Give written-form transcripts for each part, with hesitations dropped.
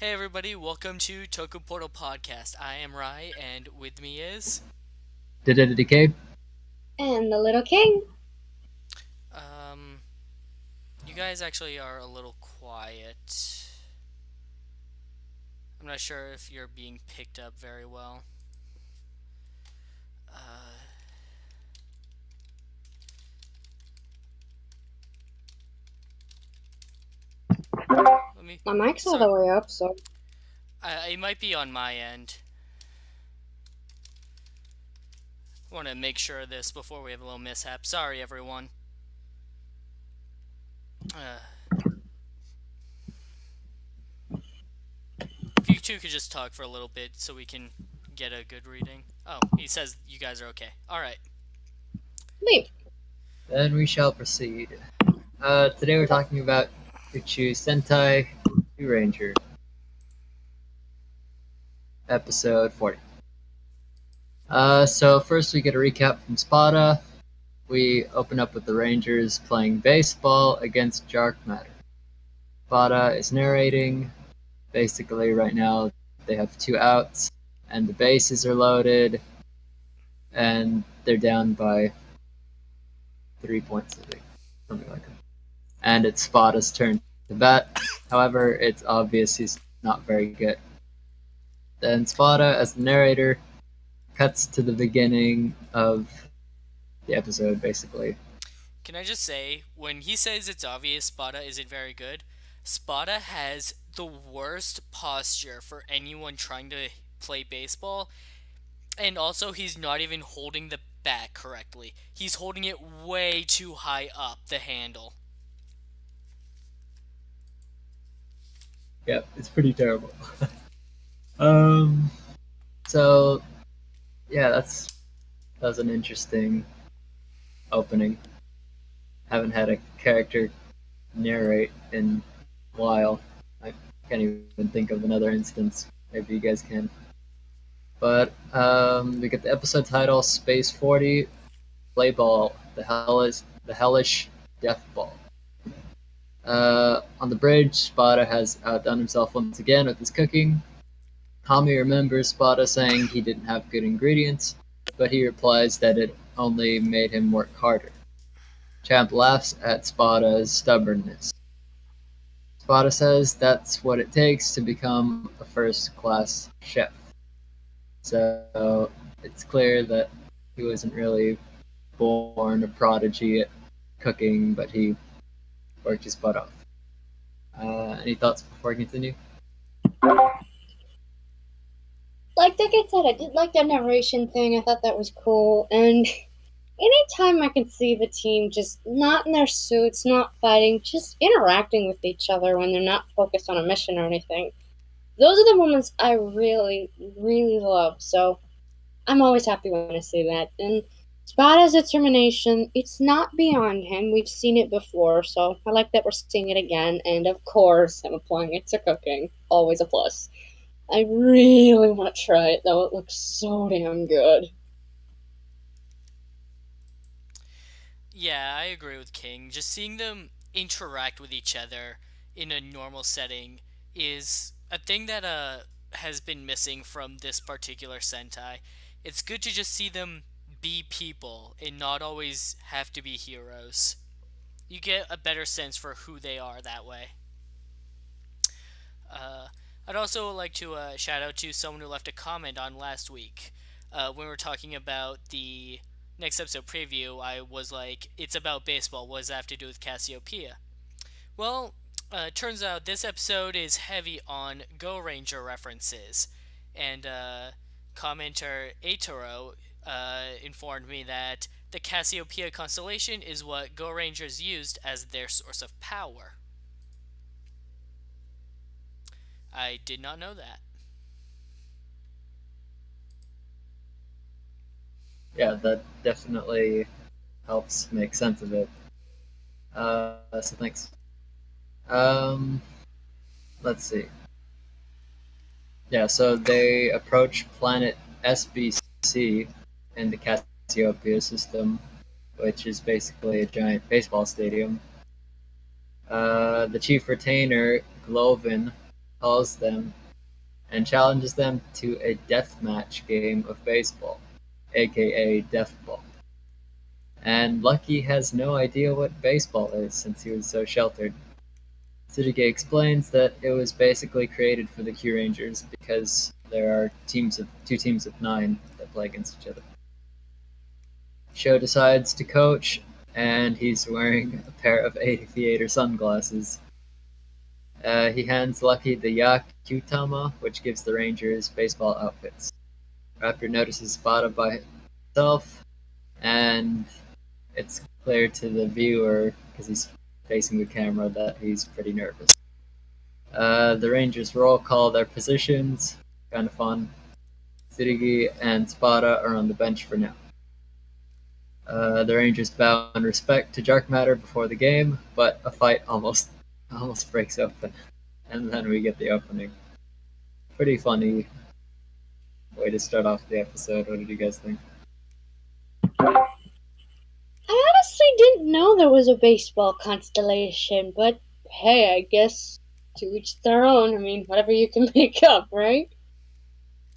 Hey everybody, welcome to Toku Portal Podcast. I am Rai, and with me is... Decay. And the little king. Um, you guys actually are a little quiet. I'm not sure if you're being picked up very well. Uh, let me... My mic's all So, the way up, so. it might be on my end. I want to make sure of this before we have a little mishap. Sorry, everyone. If you two could just talk for a little bit so we can get a good reading. Oh, he says you guys are okay. Alright. Leave. Then we shall proceed. Today we're talking about Uchuu Sentai KyuuRanger, episode 40. So first we get a recap from Spada. We open up with the Rangers playing baseball against Dark Matter. Spada is narrating. Basically, right now they have 2 outs, and the bases are loaded, and they're down by 3 points, I think, something like that. And it's Spada's turn to bat. However, it's obvious he's not very good. Then Spada, as the narrator, cuts to the beginning of the episode, basically. Can I just say, when he says it's obvious Spada isn't very good, Spada has the worst posture for anyone trying to play baseball. And also, he's not even holding the bat correctly. He's holding it way too high up the handle. Yep, it's pretty terrible. um, so yeah, that was an interesting opening. Haven't had a character narrate in a while. I can't even think of another instance. Maybe you guys can. But we get the episode title: Space 40, Play Ball, the hellish death ball. On the bridge, Spada has outdone himself once again with his cooking. Tommy remembers Spada saying he didn't have good ingredients, but he replies that it only made him work harder. Champ laughs at Spada's stubbornness. Spada says that's what it takes to become a first-class chef. So it's clear that he wasn't really born a prodigy at cooking, but he worked his butt off. Any thoughts before I continue? Like I said, I did like that narration thing. I thought that was cool. And anytime I can see the team just not in their suits, not fighting, just interacting with each other when they're not focused on a mission or anything, those are the moments I really, really love. So I'm always happy when I see that. And Spada's determination, it's not beyond him. We've seen it before, so I like that we're seeing it again. And of course, I'm applying it to cooking. Always a plus. I really want to try it, though. It looks so damn good. Yeah, I agree with King. Just seeing them interact with each other in a normal setting is a thing that has been missing from this particular Sentai. It's good to just see them be people and not always have to be heroes. You get a better sense for who they are that way. Uh, I'd also like to shout out to someone who left a comment on last week when we were talking about the next episode preview. I was like, it's about baseball. What does that have to do with Cassiopeia? Well, turns out this episode is heavy on KyuuRanger references. And commenter Atoro informed me that the Cassiopeia constellation is what KyuuRangers used as their source of power. I did not know that. Yeah, that definitely helps make sense of it. So thanks. Um, let's see. Yeah, so they approach planet SBC in the Cassiopeia system, which is basically a giant baseball stadium. The chief retainer, Glovin, calls them and challenges them to a deathmatch game of baseball, aka Deathball. And Lucky has no idea what baseball is since he was so sheltered. Tsurugi explains that it was basically created for the KyuuRangers because there are two teams of 9 that play against each other. Sho decides to coach, and he's wearing a pair of aviator sunglasses. He hands Lucky the Yakyutama, which gives the Rangers baseball outfits. Raptor notices Spada by himself, and it's clear to the viewer, because he's facing the camera, that he's pretty nervous. The Rangers roll call their positions, kind of fun. Tsurugi and Spada are on the bench for now. The Rangers bow in respect to Dark Matter before the game, but a fight almost breaks open, and then we get the opening. Pretty funny way to start off the episode. What did you guys think? I honestly didn't know there was a baseball constellation, but hey, I guess to each their own. I mean, whatever you can make up, right?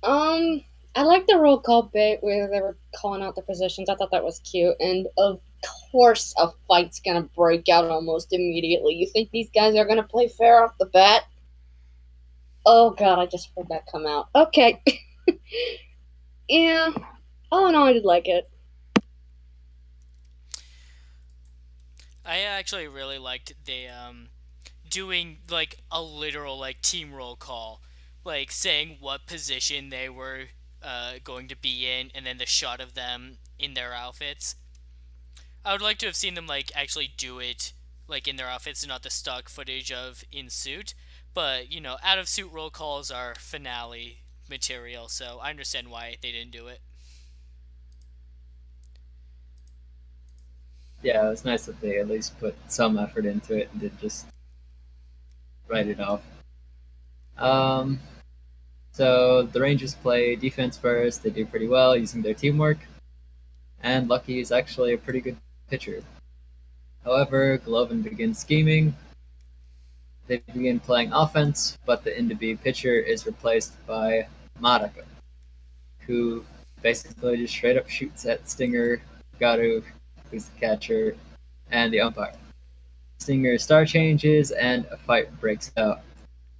I like the roll call bit where they were calling out the positions. I thought that was cute, and of course, a fight's gonna break out almost immediately. You think these guys are gonna play fair off the bat? Oh god, I just heard that come out. Okay. Yeah. All in all, I did like it. I actually really liked the doing like a literal like team roll call, like saying what position they were going to be in, and then the shot of them in their outfits. I would like to have seen them like actually do it like in their outfits and not the stock footage of in suit. But you know, out of suit roll calls are finale material, so I understand why they didn't do it. Yeah, it was nice that they at least put some effort into it and didn't just write it off. So the Rangers play defense first. They do pretty well using their teamwork, and Lucky is actually a pretty good pitcher. However, Golovin begins scheming. They begin playing offense, but the in-to-be pitcher is replaced by Maraka, who basically just straight up shoots at Stinger, Garu, who's the catcher, and the umpire. Stinger star changes, and a fight breaks out.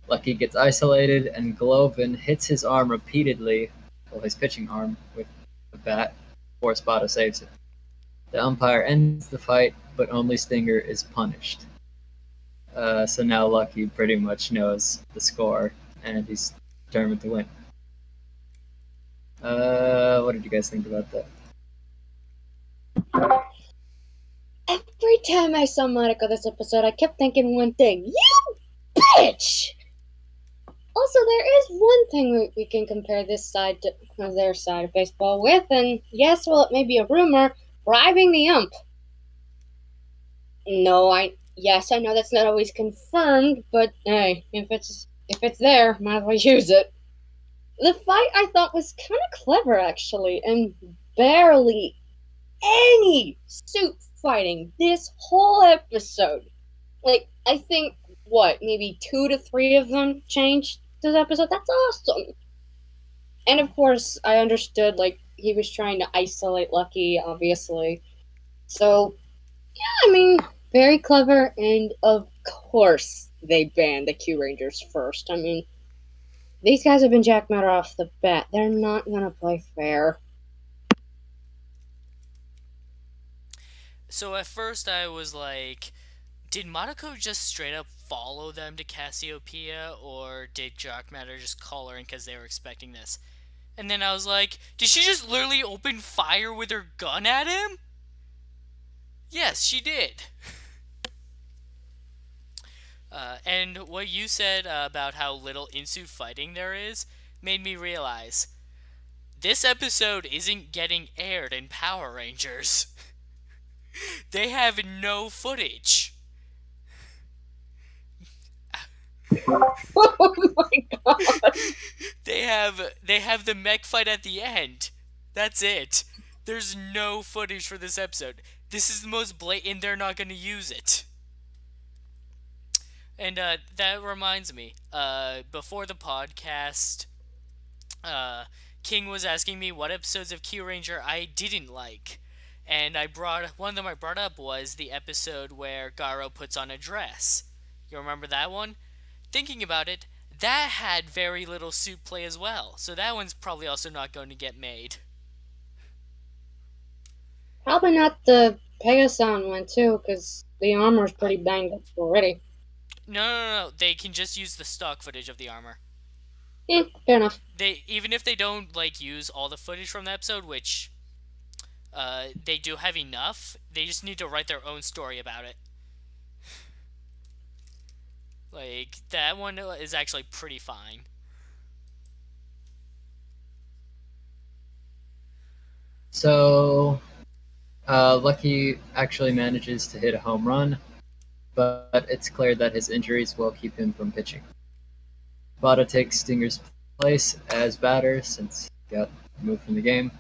Lucky gets isolated, and Golovin hits his arm repeatedly, well, his pitching arm, with a bat, before Spada saves it. The umpire ends the fight, but only Stinger is punished. So now Lucky pretty much knows the score, and he's determined to win. What did you guys think about that? Every time I saw Monica this episode, I kept thinking one thing: you bitch! Also, there is one thing we can compare this side to their side of baseball with, and yes, well, it may be a rumor, bribing the ump. No, yes, I know that's not always confirmed, but hey, if it's there, might as well use it. The fight I thought was kind of clever actually, and barely any suit fighting this whole episode. Like, I think what, maybe 2 to 3 of them changed this episode. That's awesome. And of course, I understood like he was trying to isolate Lucky, obviously. So yeah, I mean, very clever, and of course they banned the KyuuRangers first. I mean, these guys have been Jack Matter off the bat. They're not gonna play fair. So at first I was like, did Monaco just straight up follow them to Cassiopeia, or did Dark Matter just call her in because they were expecting this? And then I was like, did she just literally open fire with her gun at him? Yes, she did. And what you said about how little in-suit fighting there is made me realize this episode isn't getting aired in Power Rangers. They have no footage. Oh my god. They have the mech fight at the end. That's it. There's no footage for this episode. This is the most blatant. They're not going to use it. And that reminds me, before the podcast, King was asking me what episodes of KyuuRanger I didn't like. And one of them I brought up was the episode where Garo puts on a dress. You remember that one? Thinking about it, that had very little suit play as well. So that one's probably also not going to get made. Probably not the Pegason one too, because the armor's pretty banged up already. No. They can just use the stock footage of the armor. Fair enough. Even if they don't use all the footage from the episode, which they do have enough, they just need to write their own story about it. That one is actually pretty fine. So, Lucky actually manages to hit a home run, but it's clear that his injuries will keep him from pitching. Bada takes Stinger's place as batter since he got removed from the game.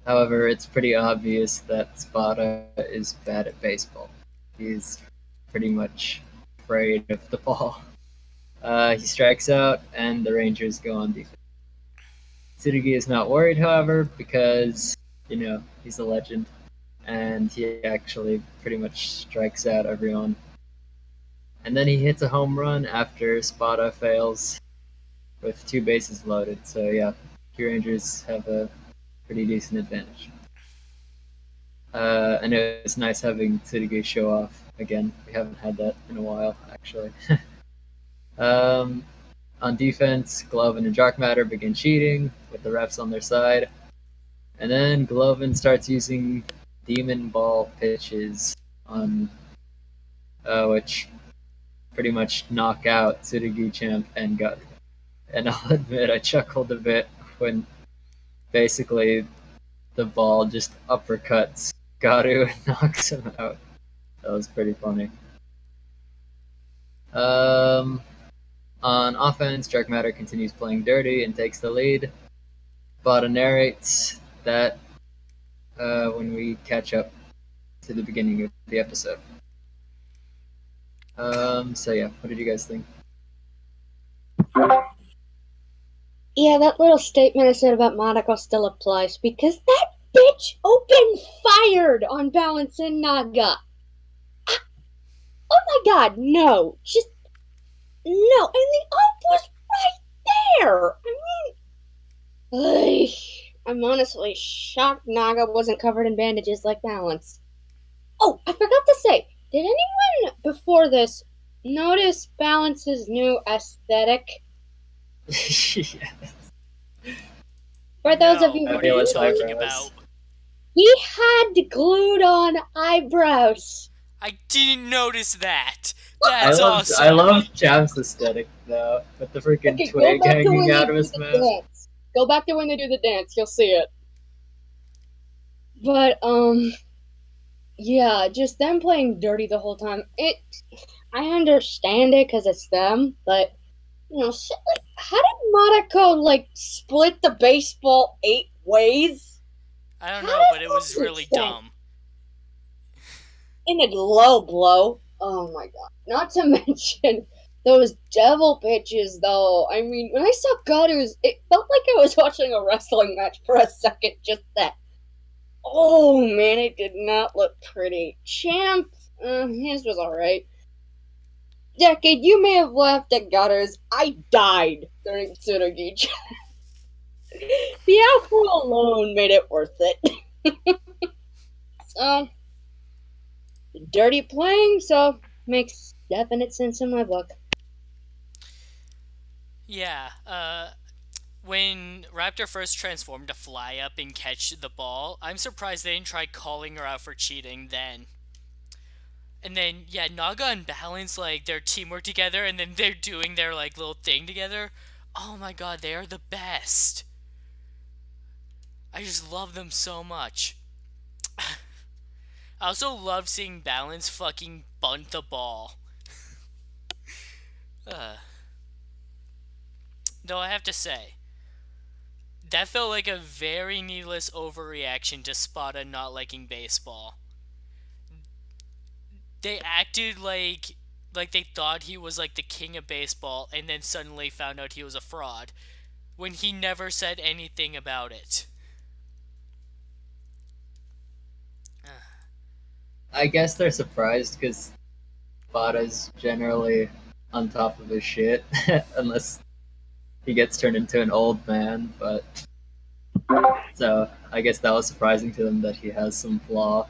However, it's pretty obvious that Spada is bad at baseball. He's pretty much afraid of the ball. He strikes out, and the Rangers go on defense. Tsurugi is not worried, however, because, he's a legend, and he actually pretty much strikes out everyone. And then he hits a home run after Spada fails with 2 bases loaded. So yeah, KyuuRangers have a pretty decent advantage. And it was nice having Tsurugi show off again. We haven't had that in a while, actually. On defense, Glovin and Darkmatter begin cheating with the refs on their side. And then Glovin starts using Demon Ball pitches on which pretty much knock out Tsurugi, Champ, and Gut. And I'll admit, I chuckled a bit when basically the ball just uppercuts Garu and knocks him out. That was pretty funny. On offense, Dark Matter continues playing dirty and takes the lead. Bada narrates that when we catch up to the beginning of the episode. So yeah, what did you guys think? Yeah, that little statement I said about Monaco still applies because that bitch opened fired on Balance and Naga. Oh my god, no. Just no. And the ump was right there. I'm honestly shocked Naga wasn't covered in bandages like Balance. Oh, I forgot to say, did anyone before this notice Balance's new aesthetic? Yes. For those of you who what are you Fabulous talking eyebrows. about? he had glued on eyebrows. I didn't notice that. That's awesome. I love Champ's aesthetic though, with the freaking Okay, twig hanging out of his mouth. dance. Go back to when they do the dance, you'll see it. But yeah, just them playing dirty the whole time. I understand it because it's them, but shit, how did Monaco split the baseball 8 ways? I don't How know, does but it was that really make sense? dumb. In a low blow. Oh my god. Not to mention those devil pitches, though. I mean, when I saw Garu's, it felt like I was watching a wrestling match for a second. Just that. Oh man, it did not look pretty. Champ, his was alright. Decade, you may have laughed at Garu's. I died during Tsurugi. The outro alone made it worth it. So, dirty playing, so makes definite sense in my book. Yeah, when Raptor first transformed to fly up and catch the ball, I'm surprised they didn't try calling her out for cheating then. And then, yeah, Naga and Balance, their teamwork together, and then they're doing their, little thing together. Oh my god, they are the best. I just love them so much. I also love seeing Balance fucking bunt the ball. Though I have to say, that felt like a very needless overreaction to Spada not liking baseball. They acted like Like they thought he was like the king of baseball, and then suddenly found out he was a fraud when he never said anything about it. I guess they're surprised because Bada's generally on top of his shit, unless he gets turned into an old man. But so I guess that was surprising to them that he has some flaw.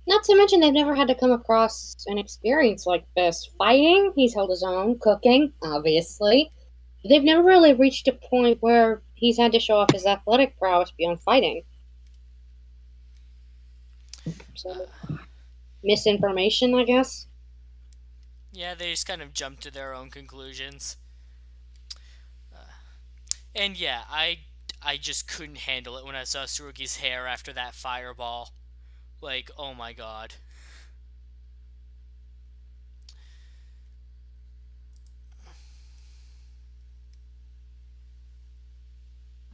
Not to mention, they've never had to come across an experience like this. Fighting, he's held his own. Cooking, obviously. They've never really reached a point where he's had to show off his athletic prowess beyond fighting. So, misinformation, I guess. Yeah, they just kind of jumped to their own conclusions. And yeah, I just couldn't handle it when I saw Tsurugi's hair after that fireball. Like, oh my god.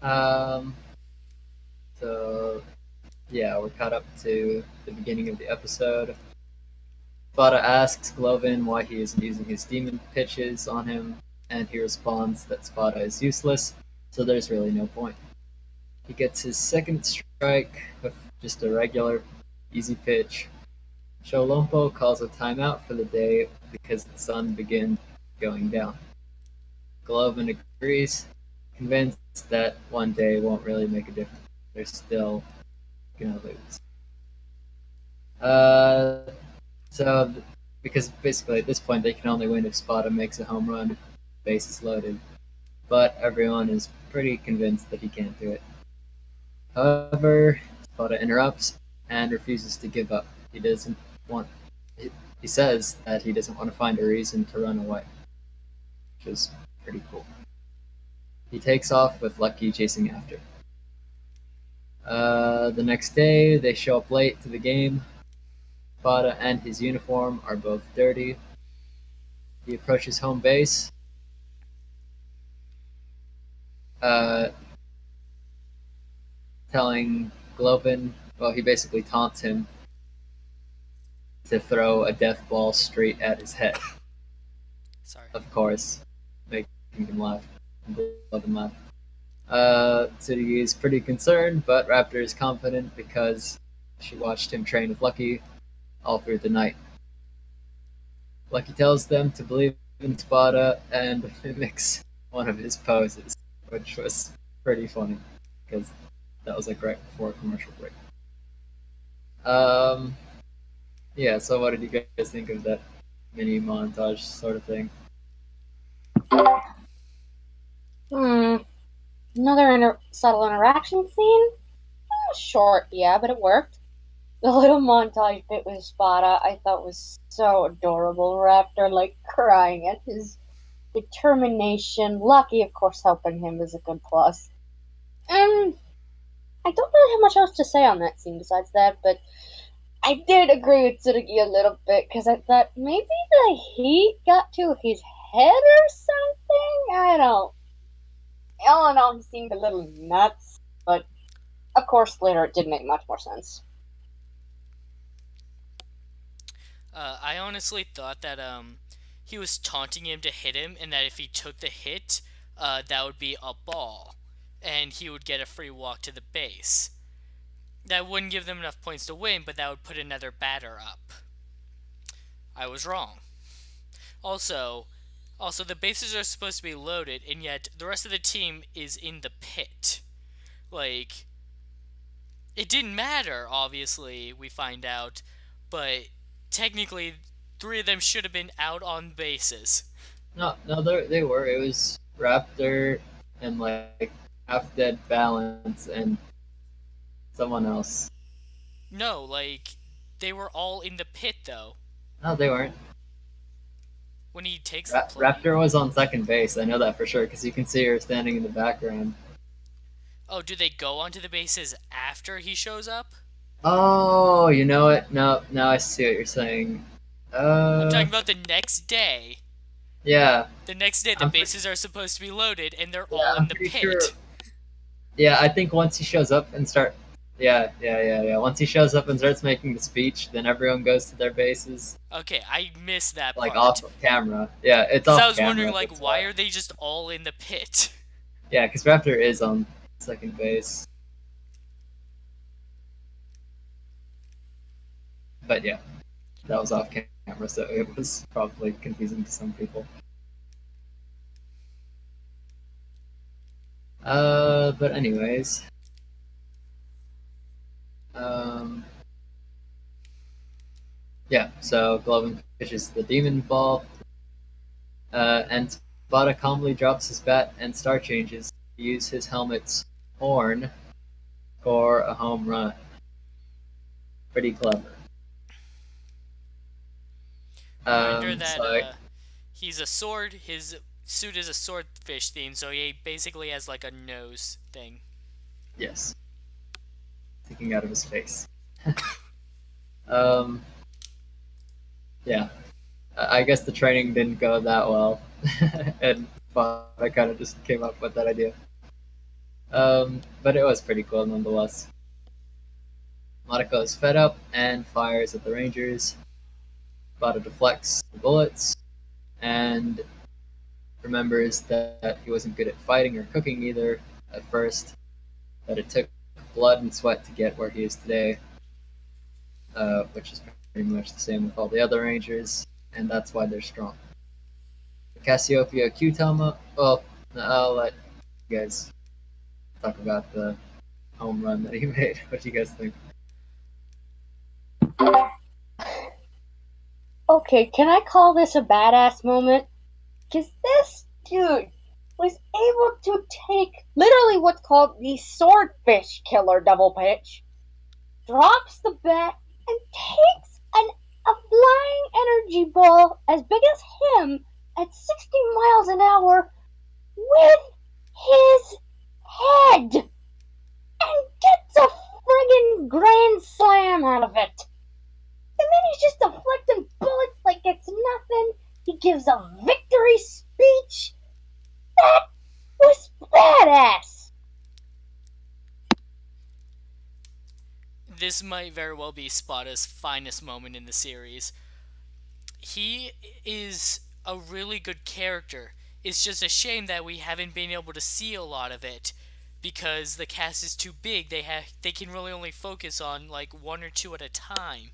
Um, so yeah, we're caught up to the beginning of the episode. Bada asks Glovin why he isn't using his demon pitches on him, and he responds that Spada is useless, so there's really no point. He gets his second strike with just a regular, easy pitch. Sholompo calls a timeout for the day because the sun begins going down. Glovin agrees, convinced that one day won't really make a difference. They're still gonna lose. So because basically at this point they can only win if Spada makes a home run, bases loaded. But everyone is pretty convinced that he can't do it. However, Spada interrupts and refuses to give up. He doesn't want. He says that he doesn't want to find a reason to run away, which is pretty cool. He takes off with Lucky chasing after. The next day, they show up late to the game. Spada and his uniform are both dirty. He approaches home base. Telling Glovin, well, he basically taunts him to throw a death ball straight at his head. Sorry. Of course, making him laugh. Glovin laugh. Tsurugi is pretty concerned, but Raptor is confident because she watched him train with Lucky all through the night. Lucky tells them to believe in Spada and mimics one of his poses, which was pretty funny because that was like right before a commercial break. Yeah, so what did you guys think of that mini montage sort of thing? Another subtle interaction scene? Short, yeah, but it worked. The little montage bit with Spada I thought was so adorable. Raptor, like, crying at his determination. Lucky, of course, helping him is a good plus. And I don't really have much else to say on that scene besides that, but I did agree with Tsurugi a little bit, because I thought maybe the heat got to his head or something? I don't. All in all, he seemed a little nuts, but of course later it did make much more sense. I honestly thought that he was taunting him to hit him, and that if he took the hit, that would be a ball, and he would get a free walk to the base. That wouldn't give them enough points to win, but that would put another batter up. I was wrong. Also, the bases are supposed to be loaded, and yet the rest of the team is in the pit. Like, it didn't matter, obviously, we find out, but technically, 3 of them should have been out on bases. No, they were. It was Raptor and like Half Dead Balance and someone else. No, like, they were all in the pit, though. No, they weren't. When he takes the play. Raptor was on second base. I know that for sure because you can see her standing in the background. Oh, do they go onto the bases after he shows up? Oh, you know what? No, now I see what you're saying. I'm talking about the next day. Yeah. The next day, the bases are supposed to be loaded, and they're all I'm in the pit. Sure. Yeah, I think once he shows up and Yeah. Once he shows up and starts making the speech, then everyone goes to their bases, Okay, I missed that like part. off of camera. Yeah, it's Because I off was wondering, camera. like, That's why why. are they just all in the pit? Yeah, because Raptor is on second base. But yeah, that was off camera, so it was probably confusing to some people. But anyways, um, yeah. So Glovin pitches the demon ball, and Spada calmly drops his bat and star changes to use his helmet's horn for a home run. Pretty clever. Reminder that So he's a sword. His suit is a swordfish theme, so he basically has like a nose thing. yes, sticking out of his face. um, yeah. I guess the training didn't go that well, and I kind of just came up with that idea. But it was pretty cool nonetheless. Monaco is fed up and fires at the Rangers. Bada deflects the bullets and remembers that he wasn't good at fighting or cooking either at first, that it took blood and sweat to get where he is today, which is pretty much the same with all the other Rangers, and that's why they're strong. Cassiopeia Qtama, well, I'll let you guys talk about the home run that he made. What do you guys think? Okay, can I call this a badass moment? Because this dude was able to take literally what's called the swordfish killer double pitch, drops the bat, and takes a flying energy ball as big as him at 60 miles an hour with his head and gets a friggin' grand slam out of it. And then he's just deflecting bullets like it's nothing. He gives a victory speech. That was badass. This might very well be Spada's finest moment in the series. He is a really good character. It's just a shame that we haven't been able to see a lot of it because the cast is too big. They can really only focus on like one or two at a time.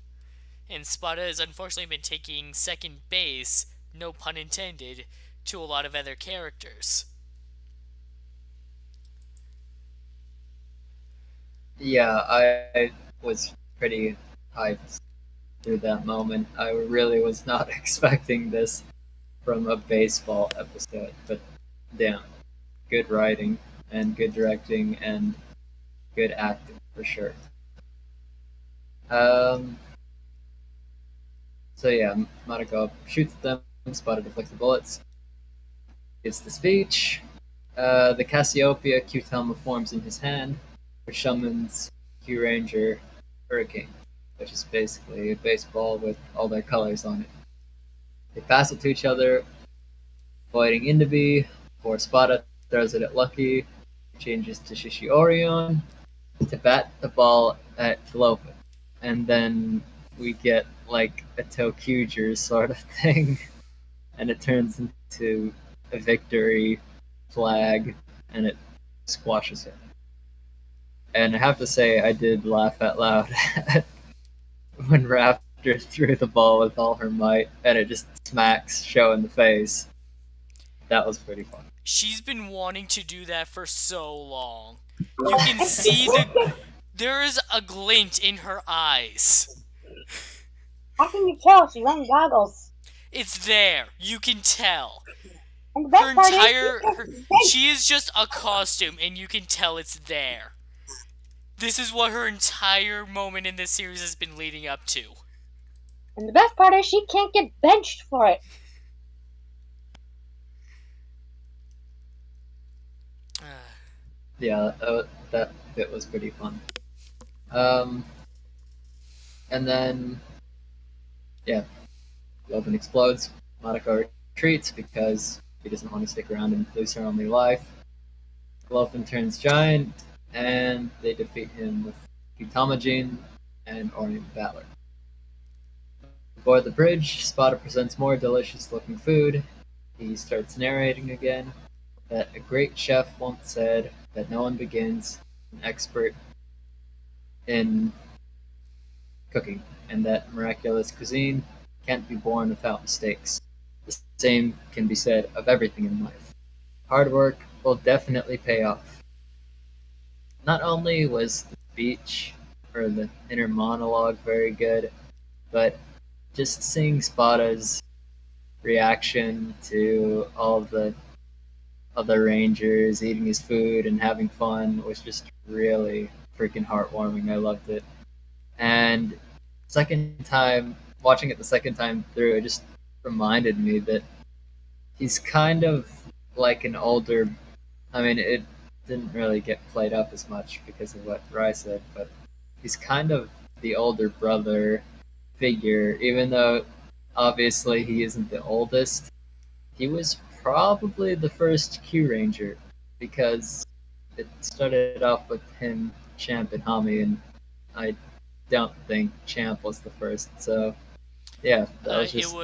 And Spada has unfortunately been taking second base, no pun intended, to a lot of other characters. Yeah, I was pretty hyped through that moment. I really was not expecting this from a baseball episode, but damn, good writing and good directing and good acting for sure. Um, so yeah, Monaco shoots at them, Spada deflects the bullets, gives the speech. The Cassiopeia Qtama forms in his hand, which summons KyuuRanger Hurricane, which is basically a baseball with all their colors on it. They pass it to each other, avoiding Indabi, before Spada throws it at Lucky, changes to Shishiorion to bat the ball at Globin. And then we get like a Tokuger sort of thing, and it turns into a victory flag, and it squashes it. And I have to say, I did laugh out loud when Raptor threw the ball with all her might, and it just smacks Show in the face. That was pretty fun. She's been wanting to do that for so long. You can see there is a glint in her eyes. How can you tell she's wearing goggles? It's there. You can tell. And the best part is she is just a costume, and you can tell it's there. This is what her entire moment in this series has been leading up to. And the best part is she can't get benched for it. Yeah, that bit was pretty fun. And then, yeah, Loven explodes. Monaco retreats because he doesn't want to stick around and lose her only life. Loven turns giant, and they defeat him with Utamajin, and Orient Battler. Aboard the bridge, Spada presents more delicious-looking food. He starts narrating again that a great chef once said that no one begins an expert in cooking, and that miraculous cuisine can't be born without mistakes. The same can be said of everything in life. Hard work will definitely pay off. Not only was the speech or the inner monologue very good, but just seeing Spada's reaction to all the other Rangers eating his food and having fun was just really freaking heartwarming. I loved it. And second time, watching it the second time through, it just reminded me that he's kind of like an older. I mean, it didn't really get played up as much because of what Rai said, but he's kind of the older brother figure, even though obviously he isn't the oldest. He was probably the first KyuuRanger because it started off with him, Champ, and Hami, and I don't think Champ was the first. So yeah, that was It just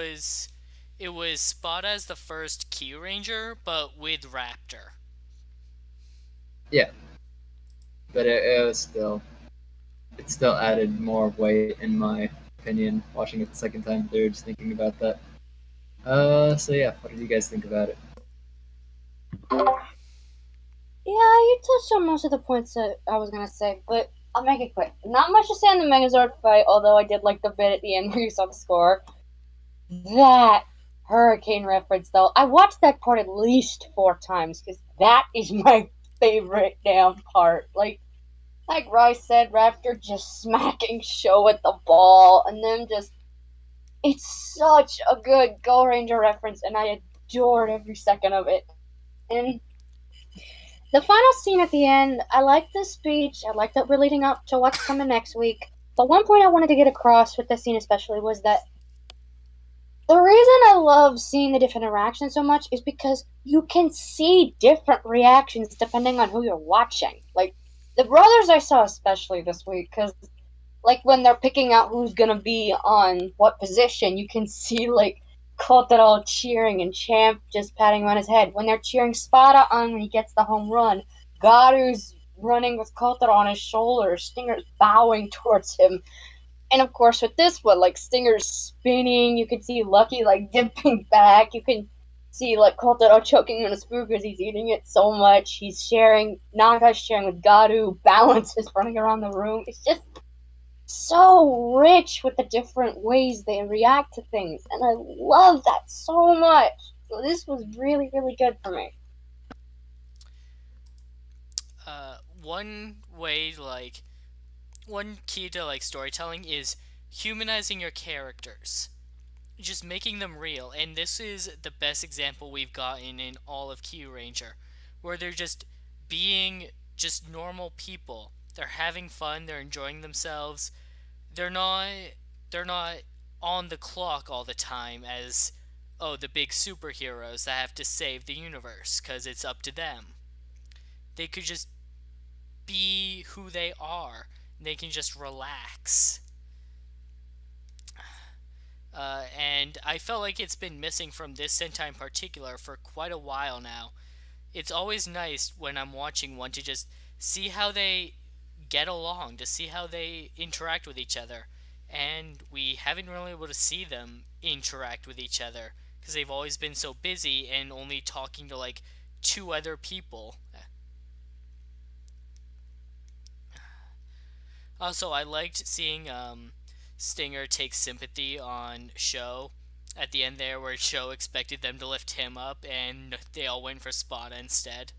was Spada as the first KyuuRanger, but with Raptor. yeah, but it still added more weight in my opinion watching it the second time through, just thinking about that. So yeah, what did you guys think about it? Yeah, you touched on most of the points that I was gonna say, but I'll make it quick. Not much to say on the Megazord fight, although I did like the bit at the end where you saw the score. That hurricane reference, though, I watched that part at least 4 times because that is my favorite damn part. Like Rice said, Raptor just smacking Show at the ball, and then just it's such a good Go Ranger reference, and I adored every second of it. And the final scene at the end, I like the speech. I like that we're leading up to what's coming next week. But one point I wanted to get across with this scene especially was that the reason I love seeing the different interactions so much is because you can see different reactions depending on who you're watching. Like, the brothers I saw especially this week, because, like, when they're picking out who's gonna be on what position, you can see, like, Kotaro cheering and Champ just patting him on his head. When they're cheering Spada on when he gets the home run, Garu's running with Kotaro on his shoulder, Stinger's bowing towards him. And of course, with this one, like Stinger's spinning, you can see Lucky like dipping back. You can see like Kotaro choking on a spoon because he's eating it so much. He's sharing, Naga's sharing with Garu. Balance is running around the room. It's just so rich with the different ways they react to things, and I love that so much. So this was really, really good for me. One way, like, one key to like storytelling is humanizing your characters, just making them real. And this is the best example we've gotten in all of KyuuRanger, where they're just being just normal people. They're having fun, they're enjoying themselves. They're not they're not on the clock all the time as, oh, the big superheroes that have to save the universe cuz it's up to them. They could just be who they are. They can just relax. And I felt like it's been missing from this Sentai in particular for quite a while now. It's always nice when I'm watching one to just see how they get along, to see how they interact with each other. And we haven't really been able to see them interact with each other because they've always been so busy and only talking to like 2 other people. Also, I liked seeing Stinger take sympathy on Show at the end there, where Show expected them to lift him up, and they all went for Spada instead.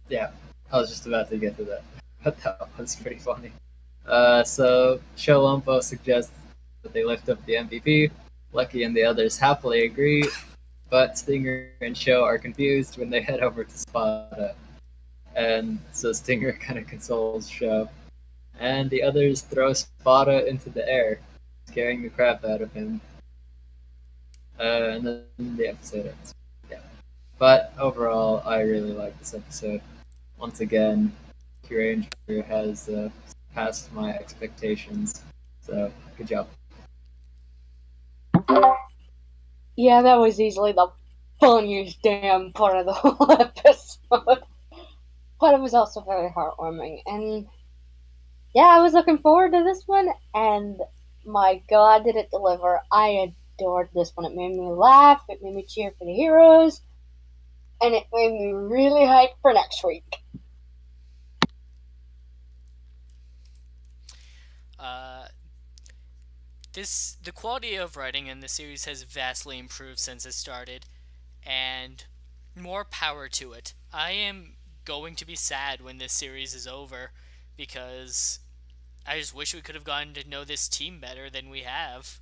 Yeah, I was just about to get to that, but that was pretty funny. So Sholompo suggests that they lift up the MVP. Lucky and the others happily agree, but Stinger and Sho are confused when they head over to Spada. And so Stinger kind of consoles Sho. And the others throw Spada into the air, scaring the crap out of him. and then the episode ends. Yeah. But overall, I really like this episode. Once again, KyuuRanger has passed my expectations. So, good job. Yeah, that was easily the funniest damn part of the whole episode. But it was also very heartwarming. And yeah, I was looking forward to this one, and my god, did it deliver. I adored this one. It made me laugh, it made me cheer for the heroes, and it made me really hyped for next week. Uh, the quality of writing in the series has vastly improved since it started, and more power to it. I am going to be sad when this series is over because I just wish we could have gotten to know this team better than we have.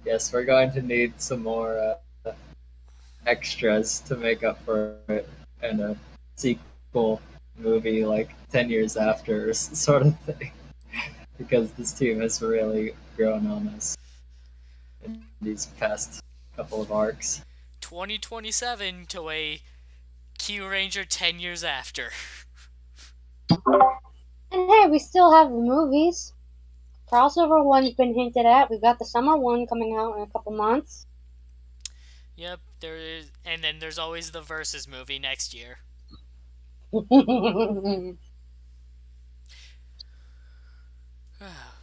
Yes, we're going to need some more extras to make up for it and a sequel movie like 10 years after, sort of thing. Because this team has really grown on us in these past couple of arcs. 2027 to a KyuuRanger 10 years after. And hey, we still have the movies. Crossover one's been hinted at. We've got the summer one coming out in a couple months. Yep, there is, and then there's always the Versus movie next year.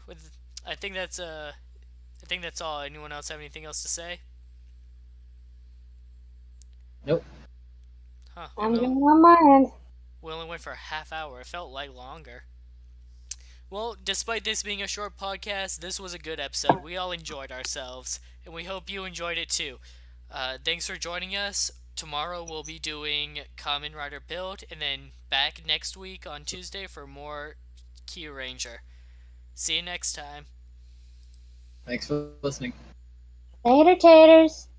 With, I think that's all. Anyone else have anything else to say? Nope. Huh. I'm going on my end. We only went for a half hour. It felt like longer. Well, despite this being a short podcast, this was a good episode. We all enjoyed ourselves, and we hope you enjoyed it too. Thanks for joining us. Tomorrow we'll be doing Kamen Rider Build, and then back next week on Tuesday for more KyuuRanger. See you next time. Thanks for listening. Later, taters.